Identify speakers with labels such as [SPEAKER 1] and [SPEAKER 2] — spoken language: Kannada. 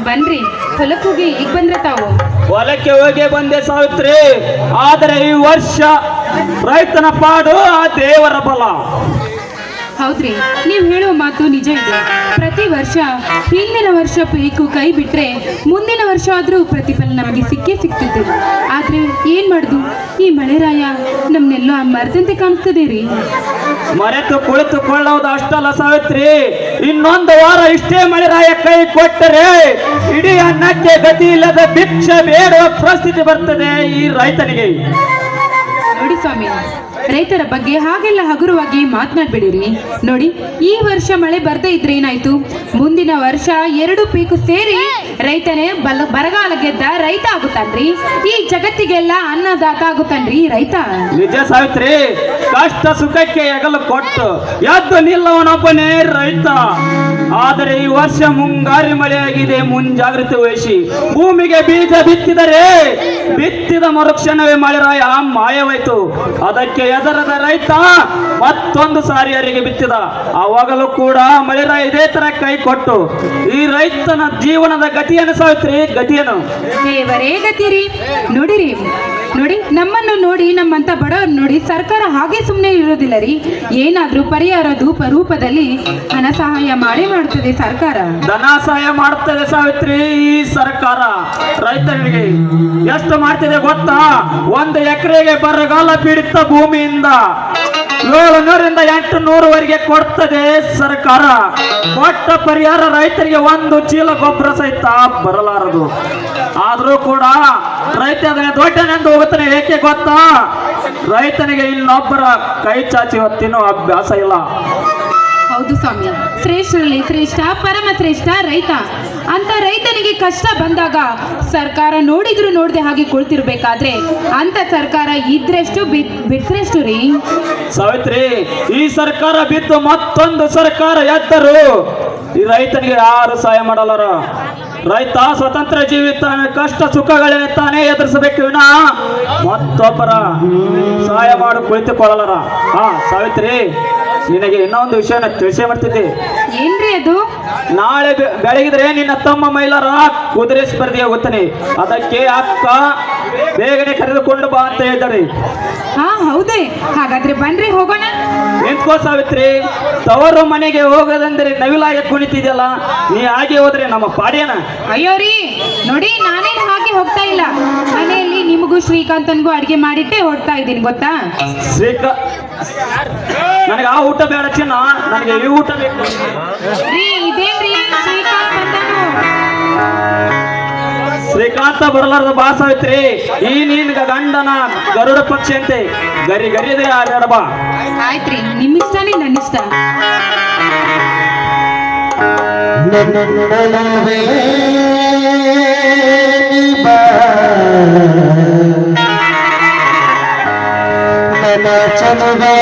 [SPEAKER 1] ಬನ್ರಿ, ಹೊಲಕ್ಕೆ ಹೋಗಿ ಈಗ ಬಂದ್ರೆ ತಾವು.
[SPEAKER 2] ಹೊಲಕ್ಕೆ ಹೋಗಿ ಬಂದೆ ಸಾವಿತ್ರಿ. ಆದರೆ ಈ ವರ್ಷ ರೈತನ ಪಾಡು ಆ ದೇವರ ಬಲ.
[SPEAKER 1] ಹೌದ್ರಿ, ನೀವು ಹೇಳುವ ಮಾತು ನಿಜ ಇದೆ. ಪ್ರತಿ ವರ್ಷ ಹಿಂದಿನ ವರ್ಷ ಪೀಕು ಕೈ ಬಿಟ್ರೆ ಮುಂದಿನ ವರ್ಷ ಆದ್ರೂ ಪ್ರತಿಫಲ ನಮಗೆ ಸಿಕ್ಕೇ ಸಿಗ್ತಿತ್ತು. ಆದ್ರೆ ಏನ್ ಮಾಡುದು, ಈ ಮಳೆರಾಯ ನಮ್ನೆಲ್ಲೋ ಮರೆತಂತೆ ಕಾಣಿಸ್ತದೆ ರೀ.
[SPEAKER 2] ಮರೆತು ಕುಳಿತುಕೊಳ್ಳೋದು ಅಷ್ಟಲ್ಲ ಸಾವಿತ್ರಿ, ಇನ್ನೊಂದು ವಾರ ಇಷ್ಟೇ ಮಳೆರಾಯ ಕೈ ಕೊಟ್ಟರೆ ಇಡೀ ಅನ್ನಕ್ಕೆ ಗತಿ ಇಲ್ಲದ ಭಿಕ್ಷೆ ಬೇಡುವ ಪರಿಸ್ಥಿತಿ ಬರ್ತದೆ ಈ ರೈತನಿಗೆ.
[SPEAKER 1] ನೋಡಿ ಸ್ವಾಮಿ, ರೈತರ ಬಗ್ಗೆ ಹಾಗೆಲ್ಲ ಹಗುರವಾಗಿ ಮಾತನಾಡ್ಬಿಡಿರಿ. ನೋಡಿ, ಈ ವರ್ಷ ಮಳೆ ಬರ್ದೇ ಇದ್ರೆ ಏನಾಯ್ತು, ಮುಂದಿನ ವರ್ಷ ಎರಡು ಪೀಕು ಸೇರಿ ರೈತನೇ ಬರಗಾಲ ಗೆದ್ದ ರೈತ ಆಗುತ್ತಾನ್ರಿ. ಈ ಜಗತ್ತಿಗೆಲ್ಲ ಅನ್ನದಾತ ಆಗುತ್ತಾನ್ರಿ ರೈತ.
[SPEAKER 2] ನಿಜ ಸಾವಿತ್ರಿ, ಕಷ್ಟ ಸುಖಕ್ಕೆ ಹೆಗಲು ಕೊಟ್ಟು ಎದ್ದು ನಿಲ್ಲವನೊಬ್ಬನೇ ರೈತ. ಆದರೆ ಈ ವರ್ಷ ಮುಂಗಾರಿ ಮಳೆಯಾಗಿದೆ, ಮುಂಜಾಗ್ರತೆ ವಹಿಸಿ ಭೂಮಿಗೆ ಬೀಜ ಬಿತ್ತಿದರೆ ಬಿತ್ತಿದ ಮರುಕ್ಷಣವೇ ಮಳೆರಾಯ ಮಾಯವಾಯಿತು. ಅದಕ್ಕೆ ಎದರದ ರೈತ ಮತ್ತೊಂದು ಸಾರಿ ಅರಿಗೆ ಬಿತ್ತಿದ. ಅವಾಗಲೂ ಕೂಡ ಮಳೆರಾಯ ಇದೇ ತರ ಕೈ ಕೊಟ್ಟು ಈ ರೈತನ ಜೀವನದ ಗತಿಯನ್ನು ಸಾವಿತ್ರಿ, ಗತಿಯನ್ನು
[SPEAKER 1] ದೇವರೇ ಗತಿರಿ. ನೋಡಿರಿ, ನೋಡಿ ನಮ್ಮನ್ನು ನೋಡಿ, ನಮ್ಮಂತ ಬಡವರು ನೋಡಿ ಸರ್ಕಾರ ಹಾಗೆ ಸುಮ್ಮನೆ ಇರೋದಿಲ್ಲ ರೀ. ಏನಾದ್ರೂ ಪರಿಹಾರ ರೂಪದಲ್ಲಿ ಹಣ ಸಹಾಯ ಮಾಡೇ ಮಾಡುತ್ತದೆ ಸರ್ಕಾರ.
[SPEAKER 2] ಧನ ಸಹಾಯ ಮಾಡುತ್ತದೆ ಸಾವಿತ್ರಿ ಈ ಸರ್ಕಾರ. ರೈತರಿಗೆ ಎಷ್ಟು ಮಾಡ್ತಿದೆ ಗೊತ್ತಾ? 1 ಎಕರೆಗೆ ಬರಗಾಲ ಪೀಡಿತ ಭೂಮಿಯಿಂದ 700ರಿಂದ 800ವರೆಗೆ ಕೊಡ್ತದೆ ಸರ್ಕಾರ. ಕೊಟ್ಟ ಪರಿಹಾರ ರೈತರಿಗೆ 1 ಚೀಲ ಗೊಬ್ಬರ ಸಹಿತ ಬರಲಾರದು. ಆದ್ರೂ ಕೂಡ ರೈತ ಅದನ್ನ ದೊಡ್ಡನೆಂದು ಹೋಗುತ್ತಾನೆ. ಏಕೆ ಗೊತ್ತಾ? ರೈತನಿಗೆ ಇನ್ನೊಬ್ಬರ ಕೈ ಚಾಚಿ ಹೊತ್ತಿನೋ ಅಭ್ಯಾಸ ಇಲ್ಲ.
[SPEAKER 1] ಹೌದು ಸ್ವಾಮಿ, ಶ್ರೇಷ್ಠರಲ್ಲಿ ಶ್ರೇಷ್ಠ, ಪರಮ ಶ್ರೇಷ್ಠ ರೈತ. ಅಂತ ರೈತನಿಗೆ ಕಷ್ಟ ಬಂದಾಗ ಸರ್ಕಾರ ನೋಡಿದ್ರು ನೋಡದೆ ಹಾಗೆ ಕುಳಿತಿರ್ಬೇಕಾದ್ರೆ ಅಂತ ಸರ್ಕಾರ ಇದ್ರೆಷ್ಟು ಬಿಟ್ರೆಷ್ಟು ರೀ.
[SPEAKER 2] ಸಾವಿತ್ರಿ, ಈ ಸರ್ಕಾರ ಬಿದ್ದು ಮತ್ತೊಂದು ಸರ್ಕಾರ ಎದ್ದರು ಈ ರೈತನಿಗೆ ಯಾರು ಸಹಾಯ ಮಾಡಲಾರ. ರೈತ ಸ್ವತಂತ್ರ ಜೀವಿ, ಕಷ್ಟ ಸುಖಗಳೇ ತಾನೇ ಎದುರಿಸಬೇಕು ವಿನ ಮತ್ತೊಬ್ಬರ ಸಹಾಯ ಮಾಡಿ ಕುಳಿತುಕೊಳ್ಳಲಾರ. ಸಾವಿತ್ರಿ, ನಿನಗೆ ಇನ್ನೊಂದು ವಿಷಯನ ತಿಳಿಸೇ ಮಾಡ್ತಿದ್ದೆ.
[SPEAKER 1] ಏನ್ರಿ ಅದು?
[SPEAKER 2] ನಾಳೆ ಬೆಳಗಿದ್ರೆ ನಿನ್ನ ತಮ್ಮ ಮೈಲಾರ ಕುದುರೆ ಸ್ಪರ್ಧೆ ಹೋಗುತ್ತಾನೆ. ಅದಕ್ಕೆ ಅಕ್ಕ ಬೇಗನೆ ಕರೆದುಕೊಂಡು ಬಾ ಅಂತ ಹೇಳಿದ್ದಾರೆ.
[SPEAKER 1] ಹೌದೇ? ಹಾಗಾದ್ರೆ ಬನ್ರಿ, ಹೋಗೋಣ.
[SPEAKER 2] ನಿಂತ್ಕೋ ಸಾವಿತ್ರಿ, ತವರು ಮನೆಗೆ ಹೋಗೋದಂದ್ರೆ ನವಿಲಾಗಿ ಕುಣಿತಿದ್ಯಲ್ಲ, ನೀ ಹಾಗೆ ಹೋದ್ರೆ ನಮ್ಮ ಪಾಡ್ಯನ.
[SPEAKER 1] ಅಯ್ಯೋ ರೀ, ನೋಡಿ ನಾನೇನು ಹಾಗೆ ಹೋಗ್ತಾ ಇಲ್ಲ. ಮನೆಯಲ್ಲಿ ನಿಮಗೂ ಶ್ರೀಕಾಂತನ್ಗೂ ಅಡಿಗೆ ಮಾಡಿಟ್ಟೆ ಹೊಡ್ತಾ ಇದ್ದೀನಿ, ಗೊತ್ತಾ?
[SPEAKER 2] ನನಗೆ ಆ ಊಟ ಬೇಡ ಚಿನ್ನ, ನನಗೆ ಈ ಊಟ ಬೇಕು
[SPEAKER 1] ರೀ. ಇದೇನ್ರಿ ಶ್ರೀಕಾಂತ್ ಬಂದನು?
[SPEAKER 2] ಶ್ರೀಕಾಂತ ಬರಲಾರದ ಬಾ ಸಾವಿತ್ರಿ. ಈ ನೀನ್ ಗಂಡನ ಗರುಡ ಪಕ್ಷಿ ಅಂತೆ ಗರಿ ಗರಿಯದೆ ಆಡ ಬಾ.
[SPEAKER 1] ಆಯ್ತ್ರಿ, ನಿಮ್ಮಿಷ್ಟನೇ ನನ್ನಿಷ್ಟ.
[SPEAKER 3] ಚಲುವೆ